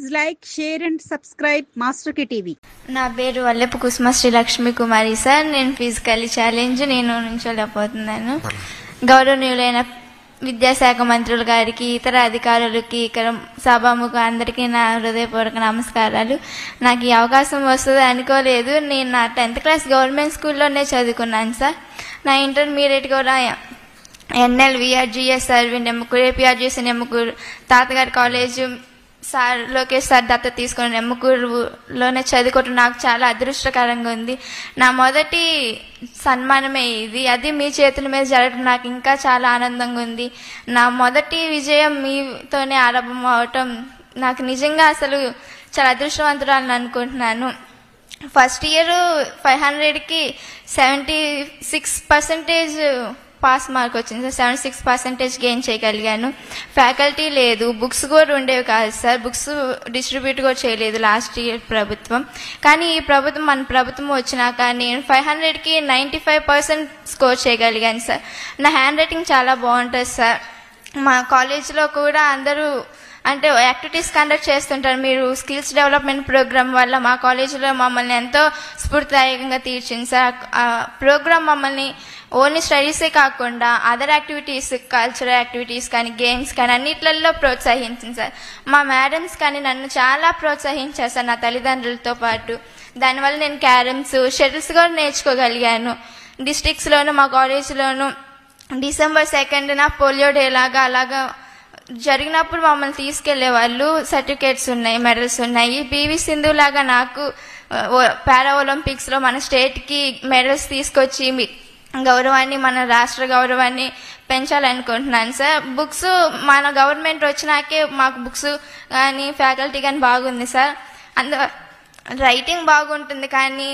Please like, share and subscribe Master K TV. నా పేరు వల్లెపు కుసుమ శ్రీ లక్ష్మీ కుమారి sir. నేను ఫిజికల్లీ ఛాలెంజ్ నుంచోలేకపోతున్నాను. గౌరవనీయులైన విద్యాశాఖ మంత్రుల గారికి, ఇతర అధికారులకి, ఇక్కడ సభాముఖ అందరికీ నా హృదయపూర్వక నమస్కారాలు. నాకు ఈ అవకాశం వస్తుంది అనుకోలేదు. నేను నా 10th క్లాస్ గవర్నమెంట్ స్కూల్లోనే చదువుకున్నాను సార్. నా ఇంటర్మీడియట్ కూడా NLVRGS సర్వీ నెమ్మకూరు, APRGS నెమ్మకూరు, తాతగారి కాలేజ్ సార్ లోకేష్ సార్ దత్త తీసుకుని నెమ్మకూరులోనే చదువుకోవటం నాకు చాలా అదృష్టకరంగా ఉంది. నా మొదటి సన్మానమే ఇది. అది మీ చేతుల మీద జరగడం నాకు ఇంకా చాలా ఆనందంగా ఉంది. నా మొదటి విజయం మీతోనే ఆరంభం అవటం నాకు నిజంగా అసలు చాలా అదృష్టవంతురాలని అనుకుంటున్నాను. ఫస్ట్ ఇయర్ 500కి 76% పాస్ మార్క్ వచ్చింది సార్. 76% గెయిన్ చేయగలిగాను. ఫ్యాకల్టీ లేదు, బుక్స్ కూడా ఉండేవి కాదు సార్. బుక్స్ డిస్ట్రిబ్యూట్ కూడా చేయలేదు లాస్ట్ ఇయర్ ప్రభుత్వం. కానీ ఈ ప్రభుత్వం, మన ప్రభుత్వం వచ్చినాక నేను 500కి 95% స్కోర్ చేయగలిగాను సార్. నా హ్యాండ్ రైటింగ్ చాలా బాగుంటుంది సార్. మా కాలేజీలో కూడా అందరూ అంటే యాక్టివిటీస్ కండక్ట్ చేస్తుంటారు. మీరు స్కిల్స్ డెవలప్మెంట్ ప్రోగ్రామ్ వల్ల మా కాలేజీలో మమ్మల్ని ఎంతో స్ఫూర్తిదాయకంగా తీర్చింది సార్. ఆ ప్రోగ్రామ్ మమ్మల్ని ఓన్లీ స్టడీసే కాకుండా అదర్ యాక్టివిటీస్, కల్చరల్ యాక్టివిటీస్ కానీ, గేమ్స్ కానీ అన్నిట్లలో ప్రోత్సహించింది సార్. మా మేడమ్స్ కానీ నన్ను చాలా ప్రోత్సహించారు సార్, నా తల్లిదండ్రులతో పాటు. దానివల్ల నేను క్యారమ్స్, షటిల్స్ కూడా నేర్చుకోగలిగాను. డిస్ట్రిక్ట్స్లోను మా కాలేజీలోను December 2nd పోలియో డే లాగా అలాగా జరిగినప్పుడు మమ్మల్ని తీసుకెళ్లే వాళ్ళు. సర్టిఫికేట్స్ ఉన్నాయి, మెడల్స్ ఉన్నాయి. PV సింధు లాగా నాకు పారా ఒలింపిక్స్ లో మన స్టేట్ కి మెడల్స్ తీసుకొచ్చి గౌరవాన్ని, మన రాష్ట్ర గౌరవాన్ని పెంచాలనుకుంటున్నాను సార్. బుక్స్ మన గవర్నమెంట్ వచ్చినాకే మాకు బుక్స్ కానీ ఫ్యాకల్టీ కానీ బాగుంది సార్. రైటింగ్ బాగుంటుంది కానీ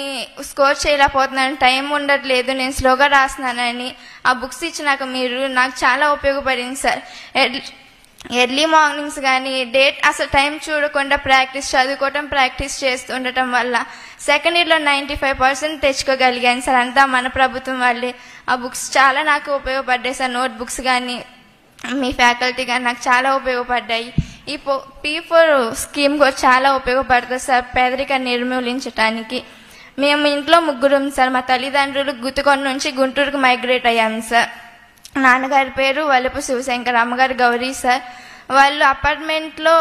స్కోర్ చేయలేకపోతున్నాను, టైం ఉండట్లేదు, నేను స్లోగా రాస్తున్నానని ఆ బుక్స్ ఇచ్చినాక మీరు నాకు చాలా ఉపయోగపడింది సార్. ఎర్లీ మార్నింగ్స్ కానీ అసలు టైం చూడకుండా చదువుకోవటం ప్రాక్టీస్ చేస్తుండటం వల్ల సెకండ్ ఇయర్లో 95% తెచ్చుకోగలిగాను సార్. అంతా మన ప్రభుత్వం వల్లే. ఆ బుక్స్ చాలా నాకు ఉపయోగపడ్డాయి సార్. నోట్ బుక్స్ కానీ మీ ఫ్యాకల్టీ కానీ నాకు చాలా ఉపయోగపడ్డాయి. ఈ P4 స్కీమ్ కూడా చాలా ఉపయోగపడుతుంది సార్ పేదరికాన్ని నిర్మూలించడానికి. మేము ఇంట్లో ముగ్గురం సార్. మా తల్లిదండ్రులు గుత్తుకొండ నుంచి గుంటూరుకు మైగ్రేట్ అయ్యాము సార్. నాన్నగారి పేరు వల్లెపు శివశంకర్, అమ్మగారు గౌరీ సార్. వాళ్ళు అపార్ట్మెంట్లో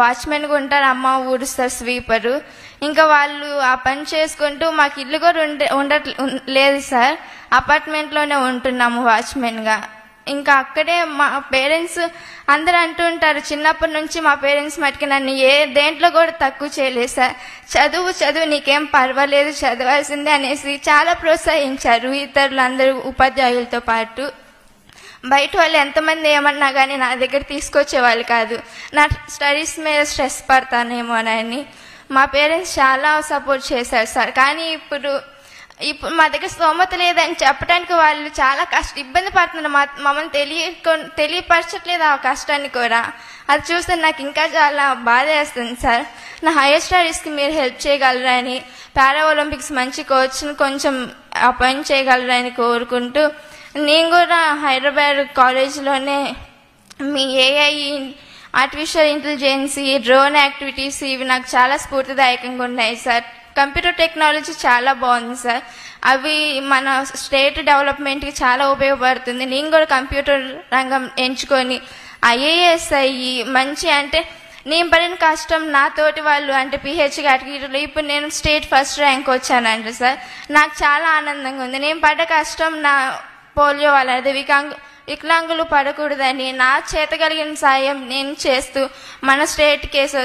వాచ్మెన్గా ఉంటారు, అమ్మ ఊడుస్తారు, స్వీపరు. ఇంకా వాళ్ళు ఆ పని చేసుకుంటూ మాకు ఇల్లు కూడా లేదు సార్. అపార్ట్మెంట్లోనే ఉంటున్నాము వాచ్మెన్గా. ఇంకా అక్కడే మా పేరెంట్స్ అందరూ అంటూ ఉంటారు, చిన్నప్పటి నుంచి మా పేరెంట్స్ మటుకు నన్ను దేంట్లో కూడా తక్కువ చేయలేదు సార్. చదువు నీకేం పర్వాలేదు, చదవాల్సిందే అనేసి చాలా ప్రోత్సహించారు. ఇతరులందరూ ఉపాధ్యాయులతో పాటు బయట వాళ్ళు ఎంతమంది ఏమన్నా కానీ నా దగ్గర తీసుకొచ్చేవాళ్ళు కాదు. నా స్టడీస్ మీద స్ట్రెస్ పడతానేమోనని మా పేరెంట్స్ చాలా సపోర్ట్ చేశారు సార్. కానీ ఇప్పుడు మా దగ్గర స్తోమత లేదని చెప్పడానికి వాళ్ళు చాలా ఇబ్బంది పడుతున్నారు. మమ్మల్ని తెలియపరచట్లేదు ఆ కష్టాన్ని కూడా. అది చూస్తే నాకు ఇంకా చాలా బాధ వేస్తుంది సార్. నా హైయర్ స్టడీస్కి మీరు హెల్ప్ చేయగలరని, పారా ఒలింపిక్స్ మంచి కోచ్ని కొంచెం అపాయింట్ చేయగలరని కోరుకుంటూ, నేను కూడా హైదరాబాద్ కాలేజీలోనే మీ AI, artificial intelligence, drone activities ఇవి నాకు చాలా స్ఫూర్తిదాయకంగా ఉన్నాయి సార్. కంప్యూటర్ టెక్నాలజీ చాలా బాగుంది సార్. అవి మన స్టేట్ డెవలప్మెంట్కి చాలా ఉపయోగపడుతుంది. నేను కూడా కంప్యూటర్ రంగం ఎంచుకొని IAS అయ్యి మంచి అంటే నేను పడిన కష్టం నాతోటి వాళ్ళు అంటే PH కేటగిరీలో ఇప్పుడు నేను స్టేట్ ఫస్ట్ ర్యాంక్ వచ్చానంటే సార్ నాకు చాలా ఆనందంగా ఉంది. నేను పడ్డ కష్టం నా పోలియో వల్ల వికలాంగులు పడకూడదని నా చేత కలిగిన సాయం నేను చేస్తూ మన స్టేట్ కేసు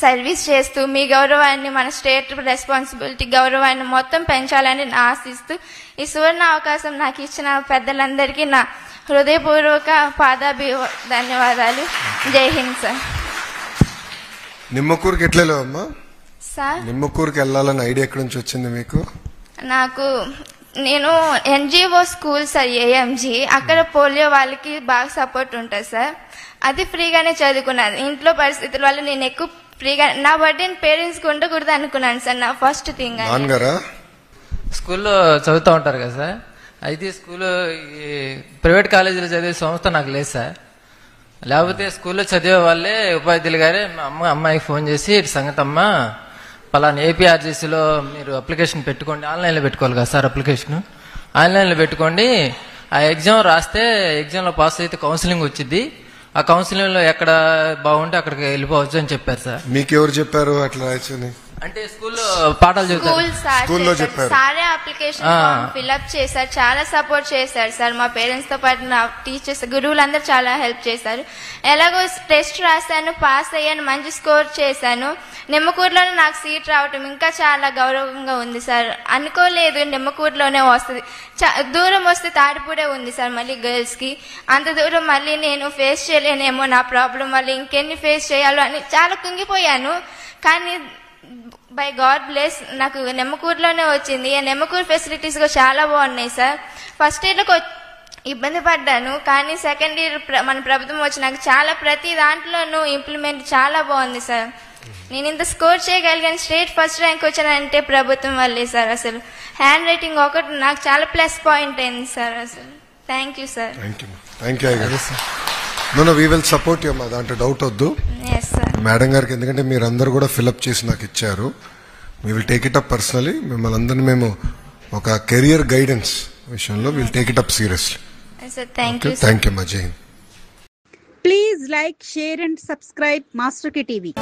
సర్వీస్ చేస్తూ మీ గౌరవాన్ని, మన స్టేట్ రెస్పాన్సిబిలిటీ గౌరవాన్ని మొత్తం పెంచాలని ఆశిస్తూ ఈ సువర్ణ అవకాశం నాకు ఇచ్చిన పెద్దలందరికీ నా హృదయపూర్వక ధన్యవాదాలు. జై హింద్ సార్. నిమ్మకూరుకి ఎట్లా అమ్మా సార్? నిమ్మకూరుకి వెళ్ళాలని ఐడియా ఎక్కడి నుంచి వచ్చింది మీకు? నేను NGO స్కూల్ సార్, AMG. అక్కడ పోలియో వాళ్ళకి బాగా సపోర్ట్ ఉంటుంది సార్. అది ఫ్రీగానే చదువుకున్నాను. ఇంట్లో పరిస్థితుల వల్ల నేను ఎక్కువ ఫ్రీగా నా బర్త్డేని పేరెంట్స్ ఉండకూడదు అనుకున్నాను సార్. నా ఫస్ట్ థింగ్ స్కూల్లో చదువుతూ ఉంటారు కదా సార్. అయితే స్కూల్ ప్రైవేట్ కాలేజీలో చదివే సంస్థ నాకు లేదు సార్. లేకపోతే స్కూల్లో చదివే వాళ్ళే ఉపాధ్యాయులు గారే మా అమ్మాయికి ఫోన్ చేసి ఇటు సంగతి అమ్మా పలానా ఏపీఆర్జీసీలో మీరు అప్లికేషన్ పెట్టుకోండి, ఆన్లైన్లో పెట్టుకోవాలి కదా సార్, అప్లికేషన్ ఆన్లైన్లో పెట్టుకోండి, ఆ ఎగ్జామ్ రాస్తే ఎగ్జామ్లో పాస్ అయితే కౌన్సిలింగ్ వచ్చింది, ఆ కౌన్సిలింగ్లో ఎక్కడ బాగుంటే అక్కడికి వెళ్ళిపోవచ్చు అని చెప్పారు సార్. మీకు ఎవరు చెప్పారు అట్లా రాయచ్చని? అంటే స్కూల్లో పాఠాలు చెబుతారు, స్కూల్లో చెప్పారు. సారే అప్లికేషన్ ఫామ్ ఫిల్అప్ చేశారు, చాలా సపోర్ట్ చేశారు సార్. మా పేరెంట్స్ తో పాటు నా టీచర్స్ గురువులందరూ చాలా హెల్ప్ చేశారు. ఎలాగో టెస్ట్ రాశాను, పాస్ అయ్యాను, మంచి స్కోర్ చేశాను. నిమ్మకూరులోనే నాకు సీట్ రావటం ఇంకా చాలా గౌరవంగా ఉంది సార్. అనుకోలేదు నిమ్మకూరులోనే వస్తుంది, దూరం వస్తే తాడిపూడే ఉంది సార్ మళ్ళీ గర్ల్స్ కి. అంత దూరం మళ్ళీ నేను ఫేస్ చేయలేనేమో, నా ప్రాబ్లం మళ్ళీ ఇంకెన్ని ఫేస్ చేయాలో అని చాలా కుంగిపోయాను. కానీ బై గాడ్ బ్లెస్ నాకు నెమ్మకూరులోనే వచ్చింది. నెమ్మకూరు ఫెసిలిటీస్ కూడా చాలా బాగున్నాయి సార్. ఫస్ట్ ఇయర్లో ఇబ్బంది పడ్డాను, కానీ సెకండ్ ఇయర్ మన ప్రభుత్వం వచ్చి నాకు చాలా ప్రతి దాంట్లోనూ ఇంప్లిమెంట్ చాలా బాగుంది సార్. నేను ఇంత స్కోర్ చేయగలిగాను, స్టేట్ ఫస్ట్ ర్యాంక్ వచ్చానంటే ప్రభుత్వం వల్లే సార్. అసలు హ్యాండ్ రైటింగ్ ఒకటి నాకు చాలా ప్లస్ పాయింట్ అయింది సార్. అసలు thank you sir. Thank you. We will support you, దాంట్లో డౌట్ వద్దు మేడం గారికి, ఎందుకంటే మీరు అందరు కూడా ఫిల్అప్ చేసి నాకు ఇచ్చారు. We will take it up personally. మిమ్మల్ని అందరినీ మేము ఒక కెరియర్ గైడెన్స్ విషయంలో will take it up seriously. Thank you మా జై Hind. Please like, share and subscribe Master K TV.